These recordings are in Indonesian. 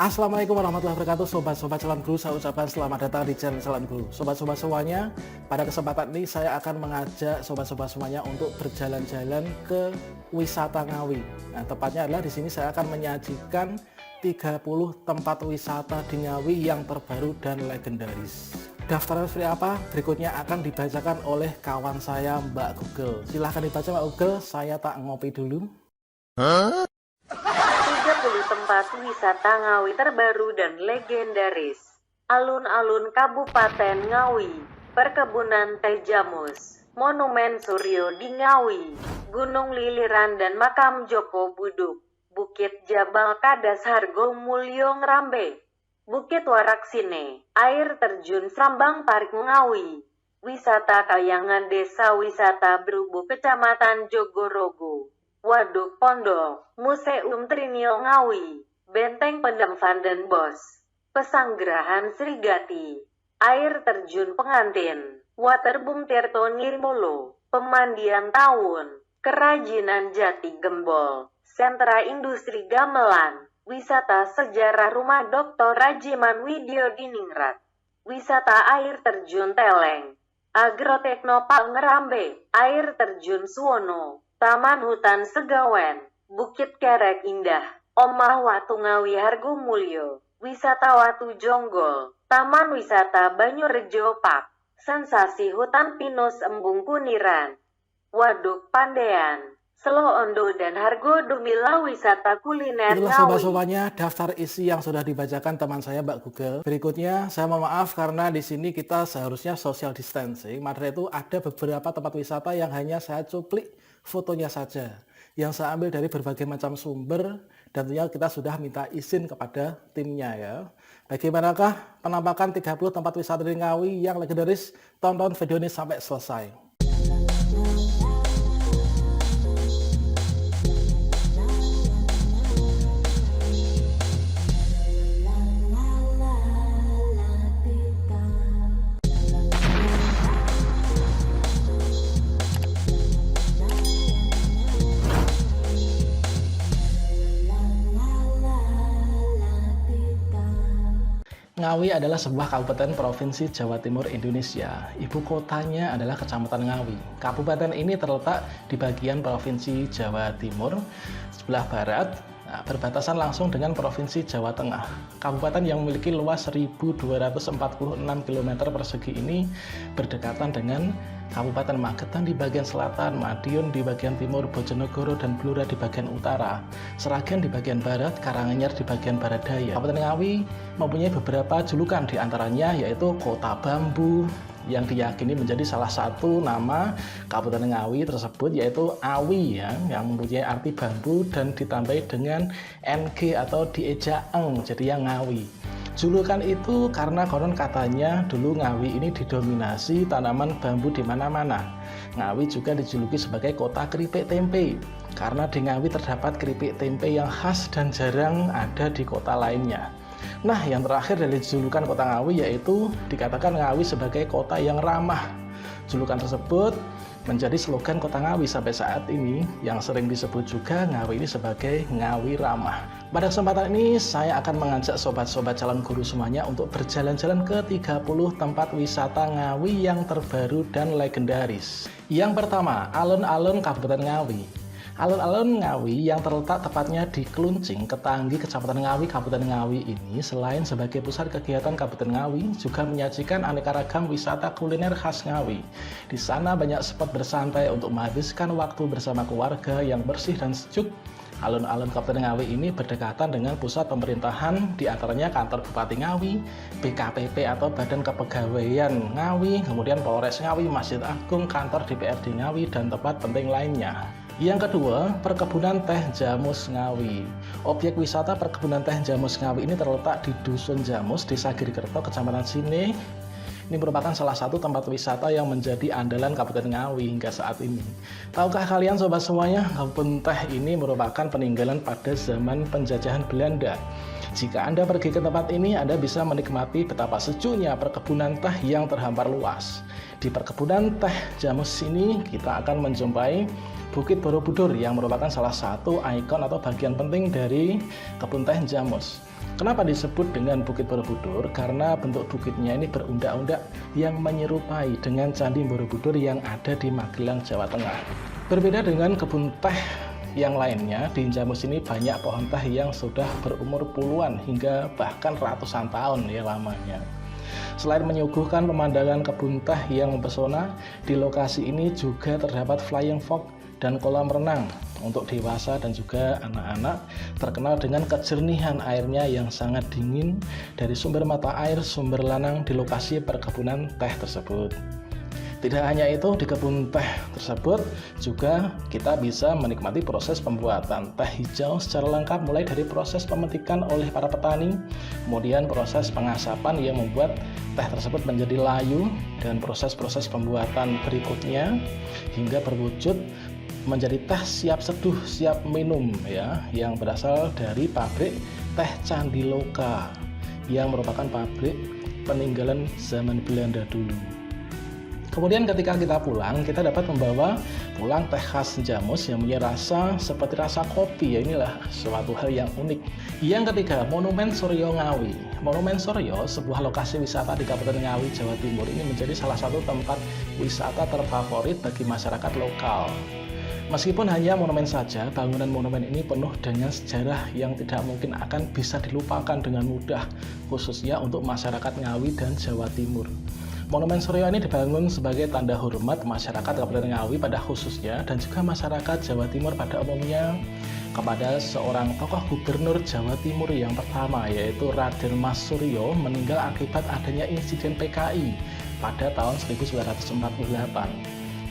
Assalamualaikum warahmatullahi wabarakatuh, sobat-sobat calon guru. Saya ucapkan selamat datang di channel calon guru. Sobat-sobat semuanya, pada kesempatan ini saya akan mengajak sobat-sobat semuanya untuk berjalan-jalan ke wisata Ngawi. Nah, tepatnya adalah di sini saya akan menyajikan 30 tempat wisata di Ngawi yang terbaru dan legendaris. Daftarnya seperti apa? Berikutnya akan dibacakan oleh kawan saya, Mbak Google. Silahkan dibaca, Mbak Google, saya tak ngopi dulu. 30 tempat wisata Ngawi terbaru dan legendaris. Alun-alun Kabupaten Ngawi, Perkebunan Teh Jamus, Monumen Suryo di Ngawi, Gunung Liliran dan Makam Joko Buduk, Bukit Jabal Kadas Hargo Mulyo Ngrambe, Bukit Waraksine, Air Terjun Srambang Parik Ngawi, Wisata Kayangan Desa Wisata Berubu Kecamatan Jogorogo, Waduk Pondok, Museum Trinil Ngawi, Benteng Pendem Vandenbos, Pesanggerahan Srigati, Air Terjun Pengantin, Waterboom Tirto Nirmolo, Pemandian Tawun, Kerajinan Jati Gembol, Sentra Industri Gamelan, Wisata Sejarah Rumah Dr. Rajiman Widyo Diningrat, Wisata Air Terjun Teleng, Agroteknopark Ngerambe, Air Terjun Suwono, Taman Hutan Segawen, Bukit Kerek Indah, Omah Watu Ngawi Hargo Mulyo, Wisata Watu Jonggol, Taman Wisata Banyurejo Park, Sensasi Hutan Pinus Embung Kuniran, Waduk Pandean, Selo Ondo dan Hargo Dumila Wisata Kuliner Itulah Ngawi. sobat-sobatnya daftar isi yang sudah dibacakan teman saya, Mbak Google. Berikutnya saya mohon maaf karena di sini kita seharusnya social distancing. Maka itu ada beberapa tempat wisata yang hanya saya cuplik fotonya saja, yang saya ambil dari berbagai macam sumber, dan tentunya kita sudah minta izin kepada timnya ya. Bagaimanakah penampakan 30 tempat wisata di Ngawi yang legendaris? Tonton video ini sampai selesai. Ngawi adalah sebuah kabupaten provinsi Jawa Timur Indonesia. Ibu kotanya adalah Kecamatan Ngawi. Kabupaten ini terletak di bagian provinsi Jawa Timur sebelah barat, berbatasan langsung dengan provinsi Jawa Tengah. Kabupaten yang memiliki luas 1.246 km persegi ini berdekatan dengan Kabupaten Magetan di bagian selatan, Madiun di bagian timur, Bojonegoro dan Blora di bagian utara, Sragen di bagian barat, Karanganyar di bagian barat daya. Kabupaten Ngawi mempunyai beberapa julukan, diantaranya yaitu Kota Bambu, yang diyakini menjadi salah satu nama Kabupaten Ngawi tersebut, yaitu Awi ya, yang mempunyai arti bambu dan ditambahi dengan NG atau dieja eng, jadi yang Ngawi. Julukan itu karena konon katanya dulu Ngawi ini didominasi tanaman bambu di mana-mana. Ngawi juga dijuluki sebagai kota keripik tempe karena di Ngawi terdapat keripik tempe yang khas dan jarang ada di kota lainnya. Nah, yang terakhir dari julukan kota Ngawi yaitu dikatakan Ngawi sebagai kota yang ramah. Julukan tersebut menjadi slogan kota Ngawi sampai saat ini, yang sering disebut juga Ngawi ini sebagai Ngawi Ramah. Pada kesempatan ini saya akan mengajak sobat-sobat calon guru semuanya untuk berjalan-jalan ke 30 tempat wisata Ngawi yang terbaru dan legendaris. Yang pertama, alun-alun Kabupaten Ngawi. Alun-alun Ngawi yang terletak tepatnya di Kluncing, Ketanggi, Kecamatan Ngawi, Kabupaten Ngawi ini selain sebagai pusat kegiatan Kabupaten Ngawi juga menyajikan aneka ragam wisata kuliner khas Ngawi. Di sana banyak spot bersantai untuk menghabiskan waktu bersama keluarga yang bersih dan sejuk. Alun-alun Kabupaten Ngawi ini berdekatan dengan pusat pemerintahan, diantaranya kantor Bupati Ngawi, BKPP atau Badan Kepegawaian Ngawi, kemudian Polres Ngawi, Masjid Agung, kantor DPRD Ngawi, dan tempat penting lainnya. Yang kedua, Perkebunan Teh Jamus Ngawi. Objek wisata Perkebunan Teh Jamus Ngawi ini terletak di Dusun Jamus, Desa Girikerto, Kecamatan Sine. Ini merupakan salah satu tempat wisata yang menjadi andalan Kabupaten Ngawi hingga saat ini. Tahukah kalian sobat semuanya, kebun teh ini merupakan peninggalan pada zaman penjajahan Belanda. Jika Anda pergi ke tempat ini, Anda bisa menikmati betapa sejuknya perkebunan teh yang terhampar luas. Di Perkebunan Teh Jamus ini, kita akan menjumpai Bukit Borobudur yang merupakan salah satu ikon atau bagian penting dari kebun teh Jamus. Kenapa disebut dengan Bukit Borobudur? Karena bentuk bukitnya ini berundak-undak yang menyerupai dengan Candi Borobudur yang ada di Magelang, Jawa Tengah. Berbeda dengan kebun teh yang lainnya, di Injamus ini banyak pohon teh yang sudah berumur puluhan hingga bahkan ratusan tahun ya lamanya. Selain menyuguhkan pemandangan kebun teh yang mempesona, di lokasi ini juga terdapat flying fox dan kolam renang untuk dewasa dan juga anak-anak, terkenal dengan kejernihan airnya yang sangat dingin dari sumber mata air sumber lanang di lokasi perkebunan teh tersebut. Tidak hanya itu, di kebun teh tersebut juga kita bisa menikmati proses pembuatan teh hijau secara lengkap, mulai dari proses pemetikan oleh para petani, kemudian proses pengasapan yang membuat teh tersebut menjadi layu, dan proses-proses pembuatan berikutnya hingga berwujud menjadi teh siap seduh, siap minum ya, yang berasal dari pabrik teh Candiloka yang merupakan pabrik peninggalan zaman Belanda dulu. Kemudian ketika kita pulang, kita dapat membawa pulang teh khas Injamus yang punya rasa seperti rasa kopi ya, inilah suatu hal yang unik. Yang ketiga, Monumen Suryo Ngawi. Monumen Suryo, sebuah lokasi wisata di Kabupaten Ngawi, Jawa Timur, ini menjadi salah satu tempat wisata terfavorit bagi masyarakat lokal. Meskipun hanya monumen saja, bangunan monumen ini penuh dengan sejarah yang tidak mungkin akan bisa dilupakan dengan mudah, khususnya untuk masyarakat Ngawi dan Jawa Timur. Monumen Suryo ini dibangun sebagai tanda hormat masyarakat Kabupaten Ngawi pada khususnya dan juga masyarakat Jawa Timur pada umumnya kepada seorang tokoh gubernur Jawa Timur yang pertama, yaitu Raden Mas Suryo, meninggal akibat adanya insiden PKI pada tahun 1948.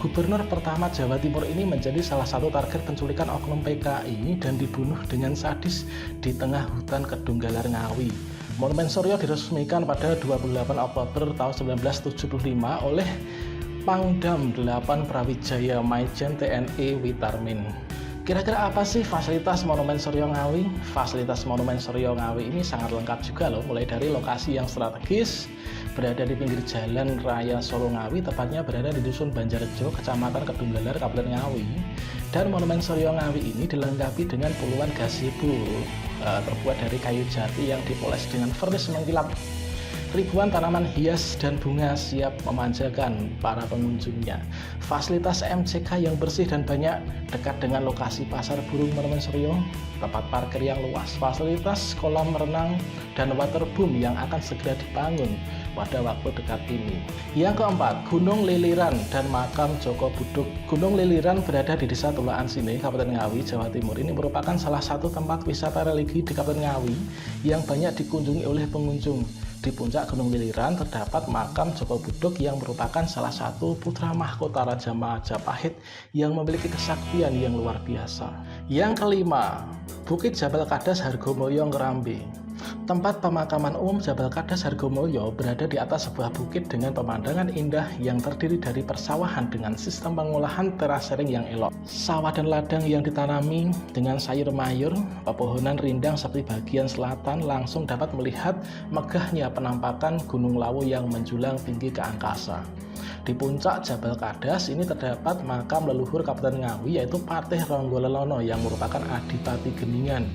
Gubernur pertama Jawa Timur ini menjadi salah satu target penculikan oknum PKI dan dibunuh dengan sadis di tengah hutan Kedunggalar Ngawi. Monumen Suryo diresmikan pada 28 Oktober tahun 1975 oleh Pangdam 8 Brawijaya Maijen TNI Witarmin. Kira-kira apa sih fasilitas Monumen Suryo Ngawi? Fasilitas Monumen Suryo Ngawi ini sangat lengkap juga loh, mulai dari lokasi yang strategis, berada di pinggir jalan raya Solo Ngawi, tepatnya berada di Dusun Banjarjo, Kecamatan Kedunggalar, Kabupaten Ngawi. Dan Monumen Suryo Ngawi ini dilengkapi dengan puluhan gazebo terbuat dari kayu jati yang dipoles dengan vernis mengkilap. Ribuan tanaman hias dan bunga siap memanjakan para pengunjungnya. Fasilitas MCK yang bersih dan banyak dekat dengan lokasi pasar burung Monumen Suryo, tempat parkir yang luas, fasilitas kolam renang dan waterboom yang akan segera dibangun pada waktu dekat ini. Yang keempat, Gunung Liliran dan Makam Joko Buduk. Gunung Liliran berada di Desa Tulaan Sini, Kabupaten Ngawi, Jawa Timur. Ini merupakan salah satu tempat wisata religi di Kabupaten Ngawi yang banyak dikunjungi oleh pengunjung. Di puncak Gunung Liliran terdapat makam Joko Buduk yang merupakan salah satu putra mahkota Raja Majapahit yang memiliki kesaktian yang luar biasa. Yang kelima, Bukit Jabal Kadas Hargomulyo Ngerambe. Tempat pemakaman umum Jabal Kadas Hargomulyo berada di atas sebuah bukit dengan pemandangan indah yang terdiri dari persawahan dengan sistem pengolahan terasering yang elok. Sawah dan ladang yang ditanami dengan sayur mayur, pepohonan rindang seperti bagian selatan langsung dapat melihat megahnya penampakan Gunung Lawu yang menjulang tinggi ke angkasa. Di puncak Jabal Kadas ini terdapat makam leluhur Kabupaten Ngawi, yaitu Patih Ronggolelana yang merupakan Adipati Geningan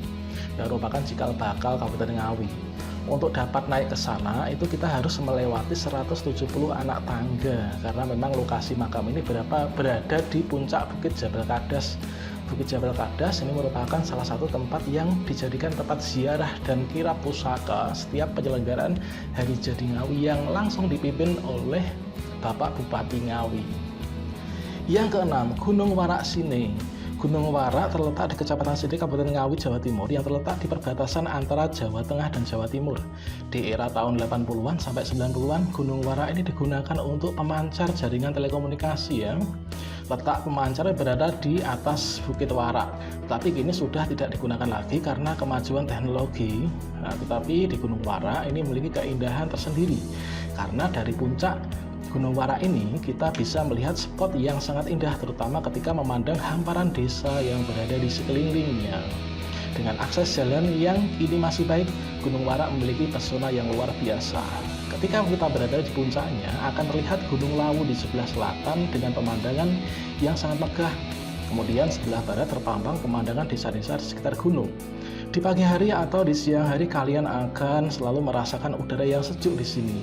yang merupakan cikal bakal Kabupaten Ngawi. Untuk dapat naik ke sana itu kita harus melewati 170 anak tangga karena memang lokasi makam ini berada di puncak Bukit Jabal Kadas. Bukit Jabal Kadas ini merupakan salah satu tempat yang dijadikan tempat ziarah dan kirap pusaka setiap penyelenggaraan Hari Jadi Ngawi yang langsung dipimpin oleh Bapak Bupati Ngawi. Yang keenam, Gunung Warak Sine. Gunung Warak terletak di Kecamatan Sini, Kabupaten Ngawi, Jawa Timur, yang terletak di perbatasan antara Jawa Tengah dan Jawa Timur. Di era tahun 80-an sampai 90-an, Gunung Warak ini digunakan untuk pemancar jaringan telekomunikasi ya. Letak pemancar berada di atas Bukit Warak, tapi kini sudah tidak digunakan lagi karena kemajuan teknologi. Tetapi di Gunung Warak ini memiliki keindahan tersendiri karena dari puncak Gunung Warak ini kita bisa melihat spot yang sangat indah, terutama ketika memandang hamparan desa yang berada di sekelilingnya. Dengan akses jalan yang kini masih baik, Gunung Warak memiliki pesona yang luar biasa. Ketika kita berada di puncaknya, akan terlihat Gunung Lawu di sebelah selatan dengan pemandangan yang sangat megah. Kemudian sebelah barat terpampang pemandangan desa-desa di sekitar gunung. Di pagi hari atau di siang hari kalian akan selalu merasakan udara yang sejuk di sini.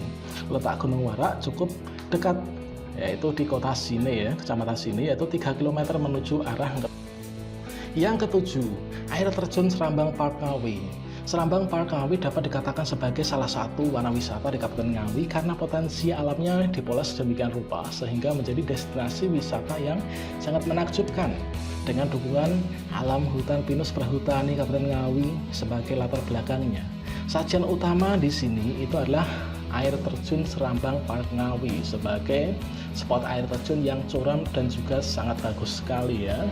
Letak Gunung Warak cukup dekat, yaitu di kota Sine ya, kecamatan Sine, yaitu 3 km menuju arah. Yang ketujuh, air terjun Serambang Park Ngawi. Serambang Park Ngawi dapat dikatakan sebagai salah satu warna wisata di Kabupaten Ngawi karena potensi alamnya dipoles sedemikian rupa sehingga menjadi destinasi wisata yang sangat menakjubkan dengan dukungan alam hutan pinus perhutani Kabupaten Ngawi sebagai latar belakangnya. Sajian utama di sini itu adalah air terjun Serambang Park Ngawi sebagai spot air terjun yang curam dan juga sangat bagus sekali ya.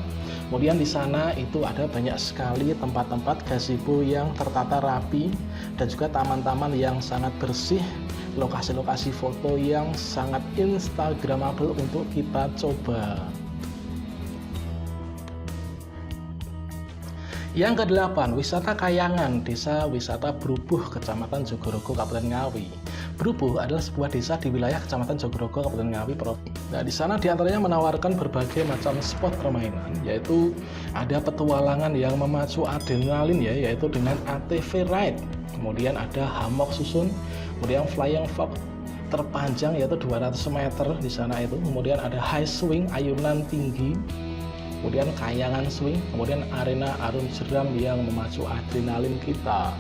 Kemudian di sana itu ada banyak sekali tempat-tempat gazebo yang tertata rapi dan juga taman-taman yang sangat bersih, lokasi-lokasi foto yang sangat instagramable untuk kita coba. Yang kedelapan, wisata Kayangan, desa wisata Brubuh, Kecamatan Jogorogo, Kabupaten Ngawi. Brubuh adalah sebuah desa di wilayah Kecamatan Jogorogo, Kabupaten Ngawi, Provinsi. Nah, di sana diantaranya menawarkan berbagai macam spot permainan, yaitu ada petualangan yang memacu adrenalin ya, yaitu dengan ATV ride. Kemudian ada hammock susun, kemudian flying fox terpanjang yaitu 200 meter di sana itu. Kemudian ada high swing, ayunan tinggi. Kemudian kayangan swing, kemudian arena arung jeram yang memacu adrenalin kita.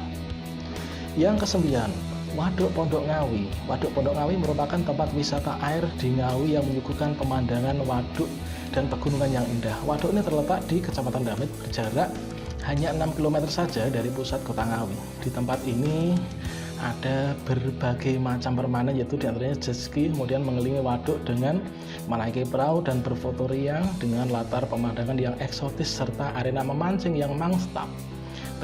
Yang kesembilan, Waduk Pondok Ngawi. Waduk Pondok Ngawi merupakan tempat wisata air di Ngawi yang menyuguhkan pemandangan waduk dan pegunungan yang indah. Waduk ini terletak di Kecamatan Damit, berjarak hanya 6 km saja dari pusat kota Ngawi. Di tempat ini ada berbagai macam permainan, yaitu diantaranya jet ski, kemudian mengelilingi waduk dengan menaiki perahu dan berfoto riang dengan latar pemandangan yang eksotis serta arena memancing yang mantap.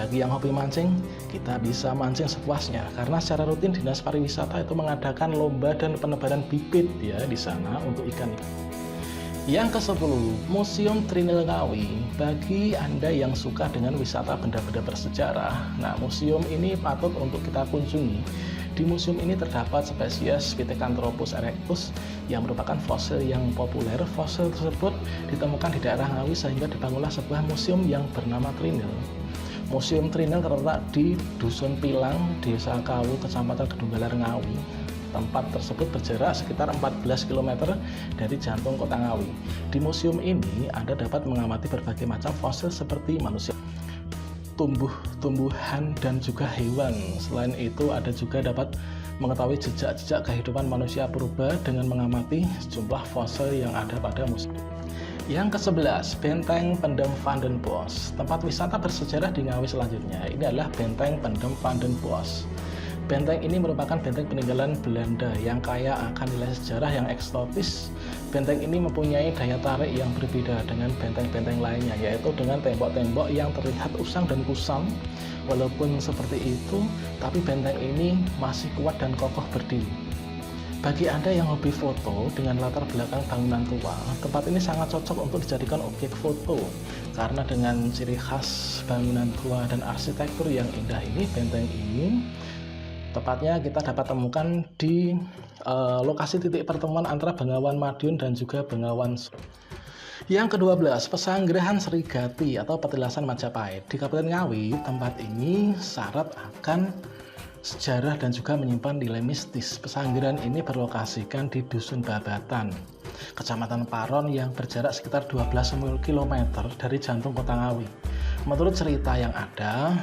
Bagi yang hobi mancing, kita bisa mancing sepuasnya karena secara rutin Dinas Pariwisata itu mengadakan lomba dan penebaran bibit ya di sana untuk ikan. Yang ke-10, Museum Trinil Ngawi. Bagi Anda yang suka dengan wisata benda-benda bersejarah, nah museum ini patut untuk kita kunjungi. Di museum ini terdapat spesies Pithecanthropus erectus yang merupakan fosil yang populer. Fosil tersebut ditemukan di daerah Ngawi sehingga dibangunlah sebuah museum yang bernama Trinil. Museum Trinil terletak di Dusun Pilang, Desa Kawu, Kecamatan Kedunggalar, Ngawi. Tempat tersebut berjarak sekitar 14 km dari jantung kota Ngawi. Di museum ini Anda dapat mengamati berbagai macam fosil seperti manusia, tumbuhan dan juga hewan. Selain itu ada juga dapat mengetahui jejak-jejak kehidupan manusia purba dengan mengamati sejumlah fosil yang ada pada museum. Yang ke-11, Benteng Pendem Van den Bosch. Tempat wisata bersejarah di Ngawi selanjutnya ini adalah Benteng Pendem Van den Bosch. Benteng ini merupakan benteng peninggalan Belanda yang kaya akan nilai sejarah yang eksotis. Benteng ini mempunyai daya tarik yang berbeda dengan benteng-benteng lainnya, yaitu dengan tembok-tembok yang terlihat usang dan kusam. Walaupun seperti itu, tapi benteng ini masih kuat dan kokoh berdiri. Bagi Anda yang hobi foto dengan latar belakang bangunan tua, tempat ini sangat cocok untuk dijadikan objek foto. Karena dengan ciri khas bangunan tua dan arsitektur yang indah ini, benteng ini tepatnya kita dapat temukan di lokasi titik pertemuan antara Bengawan Madiun dan juga Bengawan. Yang ke-12, Pesanggerahan Serigati atau Petilasan Majapahit. Di Kabupaten Ngawi, tempat ini syarat akan sejarah dan juga menyimpan nilai mistis. Pesanggerahan ini berlokasikan di Dusun Babatan, Kecamatan Paron yang berjarak sekitar 12 km dari jantung kota Ngawi. Menurut cerita yang ada,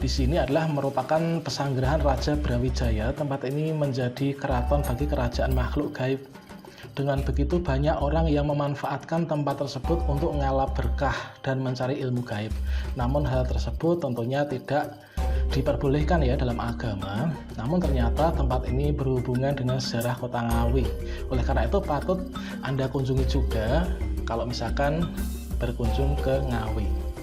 di sini adalah merupakan pesanggerahan Raja Brawijaya. Tempat ini menjadi keraton bagi kerajaan makhluk gaib. Dengan begitu banyak orang yang memanfaatkan tempat tersebut untuk ngalap berkah dan mencari ilmu gaib. Namun hal tersebut tentunya tidak diperbolehkan ya dalam agama. Namun ternyata tempat ini berhubungan dengan sejarah kota Ngawi. Oleh karena itu patut Anda kunjungi juga kalau misalkan berkunjung ke Ngawi.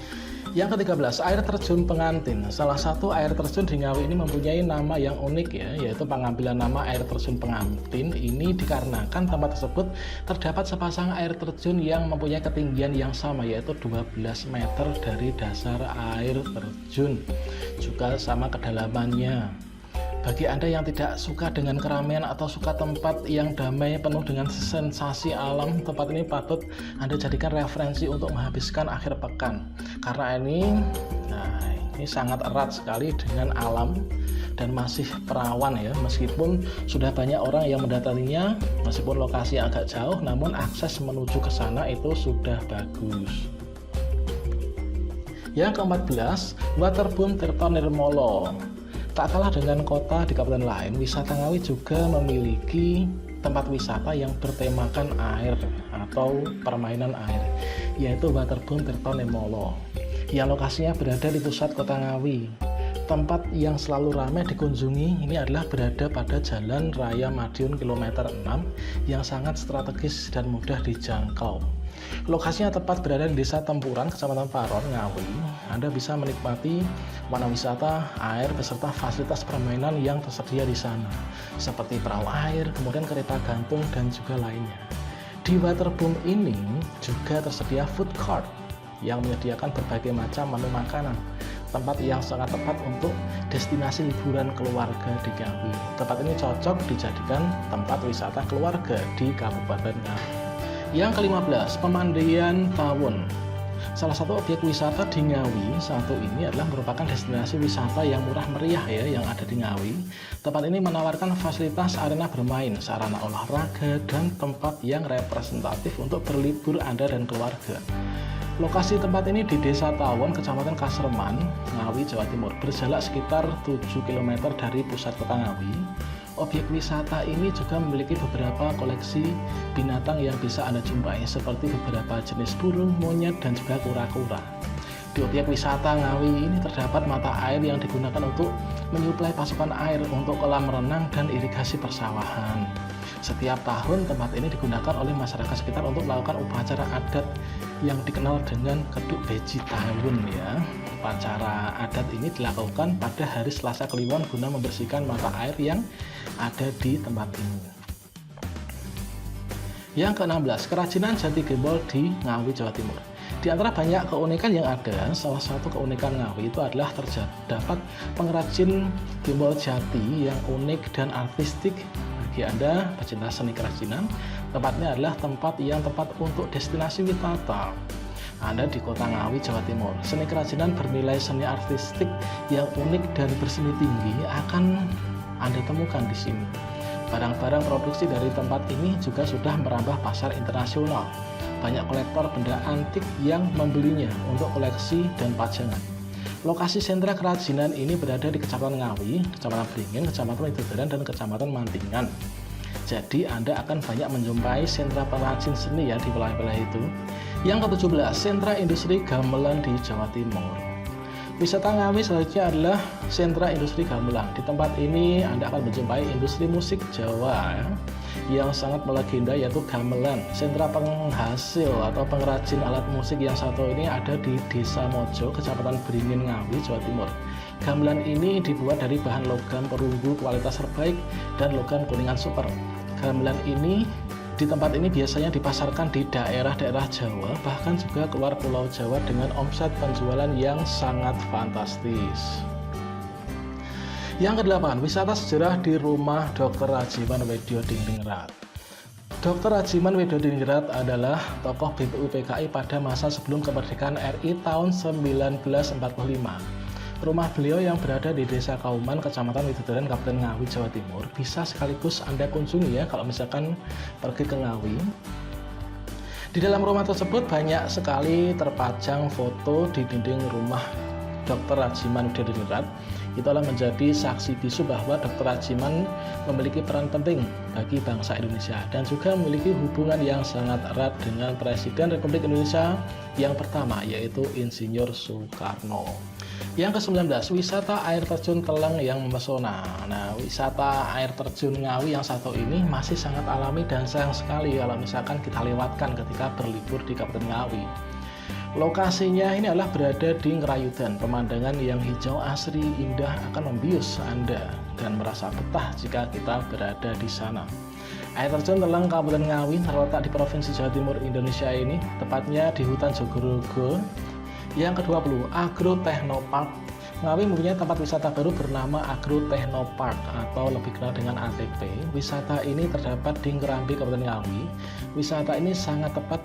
Yang ke-13, air terjun Pengantin. Salah satu air terjun di Ngawi ini mempunyai nama yang unik ya, yaitu pengambilan nama air terjun Pengantin ini dikarenakan tempat tersebut terdapat sepasang air terjun yang mempunyai ketinggian yang sama, yaitu 12 meter dari dasar air terjun, juga sama kedalamannya. Bagi Anda yang tidak suka dengan keramaian atau suka tempat yang damai penuh dengan sensasi alam, tempat ini patut Anda jadikan referensi untuk menghabiskan akhir pekan. Karena ini Ini sangat erat sekali dengan alam dan masih perawan ya, meskipun sudah banyak orang yang mendatanginya, meskipun lokasi agak jauh, namun akses menuju ke sana itu sudah bagus. Yang ke-14, Waterboom Tirta Nirmolo. Tak kalah dengan kota di kabupaten lain, wisata Ngawi juga memiliki tempat wisata yang bertemakan air atau permainan air, yaitu Waterboom Tirta Nirmolo, yang lokasinya berada di pusat kota Ngawi. Tempat yang selalu ramai dikunjungi ini adalah berada pada Jalan Raya Madiun kilometer 6 yang sangat strategis dan mudah dijangkau. Lokasinya tepat berada di Desa Tempuran, Kecamatan Paron, Ngawi. Anda bisa menikmati warna wisata, air, beserta fasilitas permainan yang tersedia di sana, seperti perahu air, kemudian kereta gantung, dan juga lainnya. Di Waterboom ini juga tersedia food court yang menyediakan berbagai macam menu makanan. Tempat yang sangat tepat untuk destinasi liburan keluarga di Ngawi. Tempat ini cocok dijadikan tempat wisata keluarga di Kabupaten Ngawi. Yang ke-15, Pemandian Tawun. Salah satu objek wisata di Ngawi satu ini adalah merupakan destinasi wisata yang murah meriah ya, yang ada di Ngawi. Tempat ini menawarkan fasilitas arena bermain, sarana olahraga, dan tempat yang representatif untuk berlibur Anda dan keluarga. Lokasi tempat ini di Desa Tawun, Kecamatan Kasreman, Ngawi, Jawa Timur, berjarak sekitar 7 km dari pusat kota Ngawi. Objek wisata ini juga memiliki beberapa koleksi binatang yang bisa Anda jumpai, seperti beberapa jenis burung, monyet, dan juga kura-kura. Di objek wisata Ngawi ini terdapat mata air yang digunakan untuk menyuplai pasokan air untuk kolam renang dan irigasi persawahan. Setiap tahun tempat ini digunakan oleh masyarakat sekitar untuk melakukan upacara adat yang dikenal dengan Keduk Beji Tawun ya. Upacara adat ini dilakukan pada hari Selasa Kliwon guna membersihkan mata air yang ada di tempat ini. Yang ke-16, Kerajinan Jati Gembol di Ngawi, Jawa Timur. Di antara banyak keunikan yang ada, salah satu keunikan Ngawi itu adalah terdapat pengrajin gembol jati yang unik dan artistik. Bagi Anda pecinta seni kerajinan, tempatnya adalah tempat yang tepat untuk destinasi wisata. Anda di kota Ngawi, Jawa Timur, seni kerajinan bernilai seni artistik yang unik dan berseni tinggi akan Anda temukan di sini. Barang-barang produksi dari tempat ini juga sudah merambah pasar internasional. Banyak kolektor benda antik yang membelinya untuk koleksi dan pajangan. Lokasi sentra kerajinan ini berada di Kecamatan Ngawi, Kecamatan Beringin, Kecamatan Widodaran, dan Kecamatan Mantingan. Jadi Anda akan banyak menjumpai sentra pengrajin seni ya di wilayah-wilayah itu. Yang ke-17, Sentra Industri Gamelan di Jawa Timur. Wisata Ngawi selanjutnya adalah Sentra Industri Gamelan. Di tempat ini Anda akan menjumpai industri musik Jawa ya, yang sangat melegenda, yaitu gamelan. Sentra penghasil atau pengrajin alat musik yang satu ini ada di Desa Mojo, Kecamatan Beringin, Ngawi, Jawa Timur. Gamelan ini dibuat dari bahan logam perunggu kualitas terbaik dan logam kuningan super. Gamelan ini di tempat ini biasanya dipasarkan di daerah-daerah Jawa, bahkan juga keluar Pulau Jawa dengan omset penjualan yang sangat fantastis. Yang ke-8, wisata sejarah di rumah Dr. Rajiman Wedyo Diningrat. Dr. Rajiman Wedyo Diningrat adalah tokoh BPU PKI pada masa sebelum kemerdekaan RI tahun 1945. Rumah beliau yang berada di Desa Kauman, Kecamatan Widodaran, Kabupaten Ngawi, Jawa Timur, bisa sekaligus Anda kunjungi ya kalau misalkan pergi ke Ngawi. Di dalam rumah tersebut banyak sekali terpajang foto di dinding rumah Dr. Rajiman Wedyo Diningrat. Itulah menjadi saksi bisu bahwa Dr. Rajiman memiliki peran penting bagi bangsa Indonesia dan juga memiliki hubungan yang sangat erat dengan Presiden Republik Indonesia yang pertama, yaitu Insinyur Soekarno. Yang ke-19, wisata air terjun Teleng yang memesona. Nah, wisata air terjun Ngawi yang satu ini masih sangat alami dan sayang sekali kalau misalkan kita lewatkan ketika berlibur di Kabupaten Ngawi. Lokasinya ini adalah berada di Ngerayudan. Pemandangan yang hijau asri indah akan membius Anda dan merasa betah jika kita berada di sana. Air terjun Teleng Kabupaten Ngawi terletak di Provinsi Jawa Timur Indonesia ini, tepatnya di Hutan Jogorogo. Yang ke-20, Agro Technopark. Ngawi mempunyai tempat wisata baru bernama Agro Technopark atau lebih dikenal dengan ATP. Wisata ini terdapat di Ngerambi, Kabupaten Ngawi. Wisata ini sangat tepat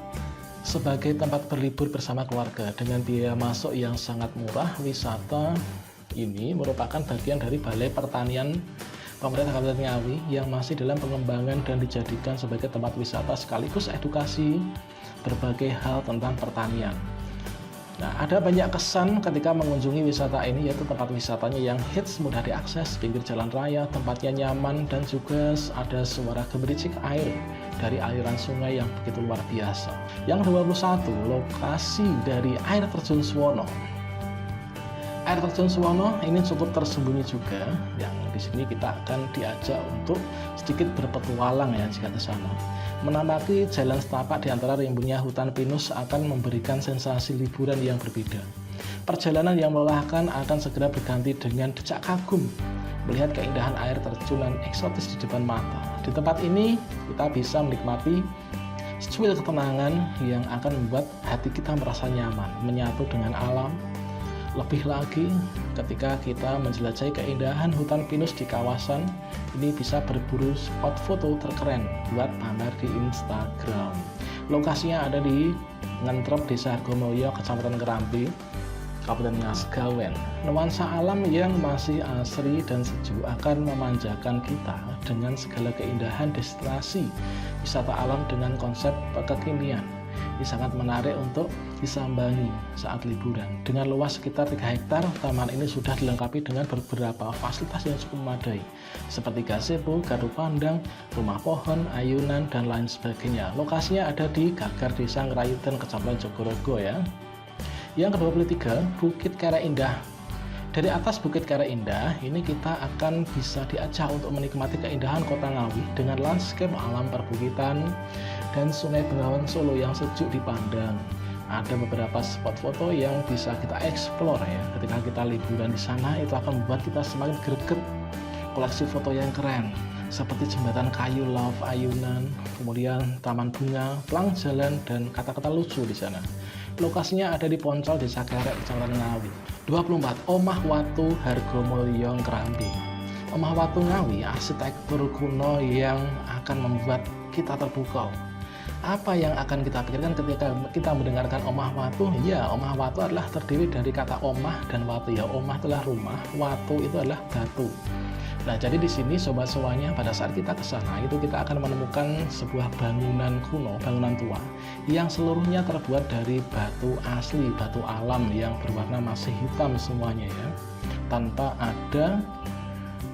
Sebagai tempat berlibur bersama keluarga dengan biaya masuk yang sangat murah, wisata ini merupakan bagian dari Balai Pertanian Pemerintah Kabupaten Ngawi yang masih dalam pengembangan dan dijadikan sebagai tempat wisata sekaligus edukasi berbagai hal tentang pertanian. Nah, ada banyak kesan ketika mengunjungi wisata ini, yaitu tempat wisatanya yang hits, mudah diakses, pinggir jalan raya, tempatnya nyaman, dan juga ada suara gemericik air dari aliran sungai yang begitu luar biasa. Yang 21, lokasi dari air terjun Suwono. Air terjun Suwono ini cukup tersembunyi juga, yang di sini kita akan diajak untuk sedikit berpetualang ya jika ke sana. Menapaki jalan setapak di antara rimbunnya hutan pinus akan memberikan sensasi liburan yang berbeda. Perjalanan yang melelahkan akan segera berganti dengan decak kagum melihat keindahan air terjunan eksotis di depan mata. Di tempat ini kita bisa menikmati secuil ketenangan yang akan membuat hati kita merasa nyaman, menyatu dengan alam. Lebih lagi ketika kita menjelajahi keindahan hutan pinus di kawasan ini, bisa berburu spot foto terkeren buat pamer di Instagram. Lokasinya ada di Ngentrop, Desa Hargomulyo, Kecamatan Kerambi, Kabupaten Ngawi. Nuansa alam yang masih asri dan sejuk akan memanjakan kita dengan segala keindahan destinasi wisata alam dengan konsep kekinian. Ini sangat menarik untuk disambangi saat liburan. Dengan luas sekitar 3 hektar, taman ini sudah dilengkapi dengan beberapa fasilitas yang cukup memadai, seperti gazebo, gardu pandang, rumah pohon, ayunan, dan lain sebagainya. Lokasinya ada di Gagar, Desa Ngrayudan, Kecamatan Jogorogo ya. Yang ke-23, Bukit Kere Indah. Dari atas Bukit Kere Indah, ini kita akan bisa diajak untuk menikmati keindahan kota Ngawi dengan landscape alam perbukitan dan Sungai Bengawan Solo yang sejuk dipandang. Ada beberapa spot foto yang bisa kita explore ya. Ketika kita liburan di sana, itu akan membuat kita semakin greget. Koleksi foto yang keren, seperti jembatan kayu, love, ayunan, kemudian taman bunga, pelang jalan, dan kata-kata lucu di sana. Lokasinya ada di Poncol, Desa Kerek, Kecamatan Ngawi. 24, Omah Watu Hargomulyo Kerambi. Omah Watu Ngawi, arsitektur kuno yang akan membuat kita terpukau. Apa yang akan kita pikirkan ketika kita mendengarkan Omah Watu? Ya, Omah Watu adalah terdiri dari kata omah dan watu ya. Omah adalah rumah, watu itu adalah batu. Nah, jadi di sini sobat semuanya, pada saat kita ke sana itu kita akan menemukan sebuah bangunan kuno, bangunan tua yang seluruhnya terbuat dari batu asli, batu alam yang berwarna masih hitam semuanya ya, tanpa ada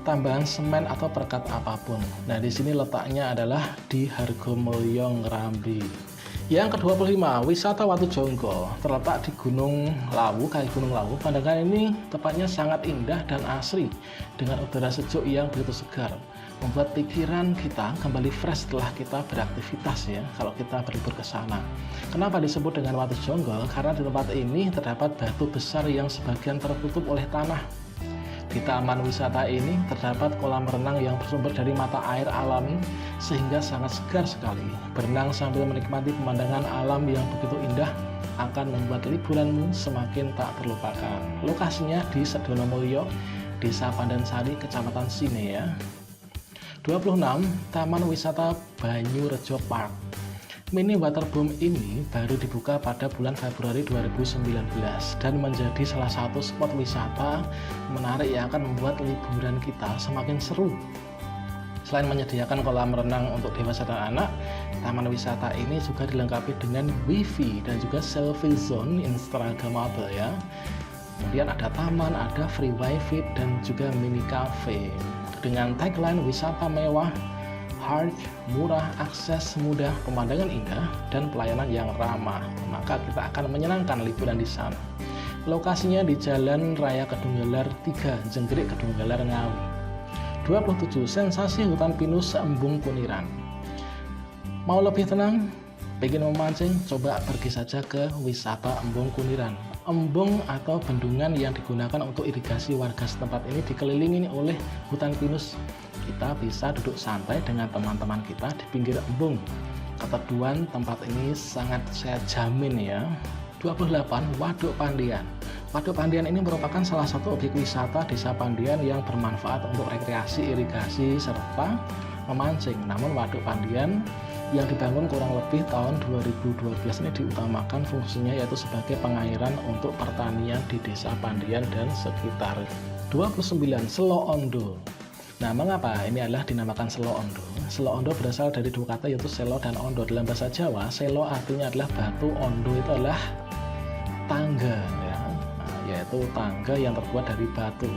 tambahan semen atau perekat apapun. Nah, di sini letaknya adalah di Hargomulyo Kerambi. Yang ke-25, wisata Watu Jonggo, terletak di Gunung Lawu, kaki Gunung Lawu. Pandangan ini tepatnya sangat indah dan asri dengan udara sejuk yang begitu segar, membuat pikiran kita kembali fresh setelah kita beraktivitas ya, kalau kita berlibur ke sana. Kenapa disebut dengan Watu Jonggo? Karena di tempat ini terdapat batu besar yang sebagian tertutup oleh tanah. Di taman wisata ini terdapat kolam renang yang bersumber dari mata air alami sehingga sangat segar sekali. Berenang sambil menikmati pemandangan alam yang begitu indah akan membuat liburanmu semakin tak terlupakan. Lokasinya di Sedonomulyo, Desa Pandansari, Kecamatan Sine ya. 26, Taman Wisata Banyurejo Park. Mini waterboom ini baru dibuka pada bulan Februari 2019 dan menjadi salah satu spot wisata menarik yang akan membuat liburan kita semakin seru. Selain menyediakan kolam renang untuk dewasa dan anak, taman wisata ini juga dilengkapi dengan wifi dan juga selfie zone instagramable ya. Kemudian ada taman, ada free wifi dan juga mini cafe dengan tagline wisata mewah, hard, murah, akses mudah, pemandangan indah, dan pelayanan yang ramah. Maka kita akan menyenangkan liburan di sana. Lokasinya di Jalan Raya Kedunggalar 3, Jenggrik, Kedunggalar, Ngawi. 27, sensasi hutan pinus Embung Kuniran. Mau lebih tenang? Pengen memancing? Coba pergi saja ke wisata Embung Kuniran. Embung atau bendungan yang digunakan untuk irigasi warga setempat ini dikelilingi oleh hutan pinus. Kita bisa duduk santai dengan teman-teman kita di pinggir embung. Keteduhan tempat ini sangat saya jamin ya. 28, Waduk Pandian. Waduk Pandian ini merupakan salah satu objek wisata Desa Pandian yang bermanfaat untuk rekreasi, irigasi, serta memancing. Namun Waduk Pandian yang dibangun kurang lebih tahun 2012 ini diutamakan fungsinya yaitu sebagai pengairan untuk pertanian di Desa Pandian dan sekitar. 29. Selo Ondo. Nah, mengapa ini adalah dinamakan Selo Ondo? Selo Ondo berasal dari dua kata yaitu selo dan ondo. Dalam bahasa Jawa, selo artinya adalah batu, ondo itu adalah tangga ya. Nah, yaitu tangga yang terbuat dari batu.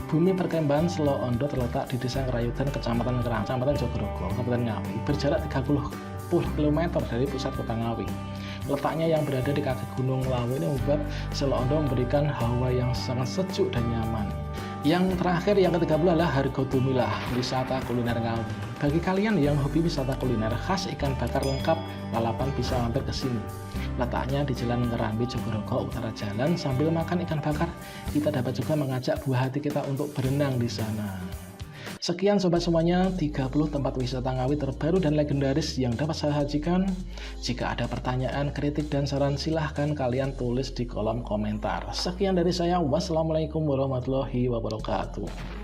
Bumi perkemahan Selo Ondo terletak di Desa Ngerayudan, Kecamatan Kerang, Kecamatan Jogorogo, Kabupaten Ngawi, berjarak 30 km dari pusat kota Ngawi. Letaknya yang berada di kaki Gunung Lawu ini membuat Selo Ondo memberikan hawa yang sangat sejuk dan nyaman. Yang terakhir, yang ke-30 adalah Hargo Dumilah, wisata kuliner Ngawi. Bagi kalian yang hobi wisata kuliner, khas ikan bakar lengkap, lalapan bisa mampir ke sini. Letaknya di Jalan Ngerambi, Jogorogo, utara jalan. Sambil makan ikan bakar, kita dapat juga mengajak buah hati kita untuk berenang di sana. Sekian sobat semuanya, 30 tempat wisata Ngawi terbaru dan legendaris yang dapat saya sajikan. Jika ada pertanyaan, kritik, dan saran, silahkan kalian tulis di kolom komentar. Sekian dari saya, wassalamualaikum warahmatullahi wabarakatuh.